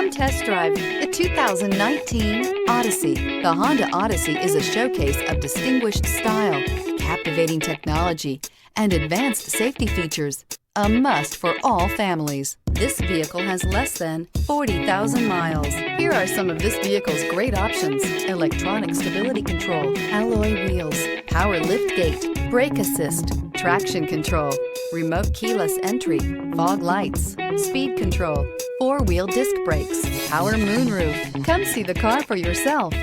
Come test drive the 2019 Odyssey. The Honda Odyssey is a showcase of distinguished style, captivating technology, and advanced safety features. A must for all families. This vehicle has less than 40,000 miles. Here are some of this vehicle's great options: electronic stability control, alloy wheels, power liftgate, brake assist, traction control, remote keyless entry, fog lights, speed control, four-wheel disc brakes, power moonroof. Come see the car for yourself.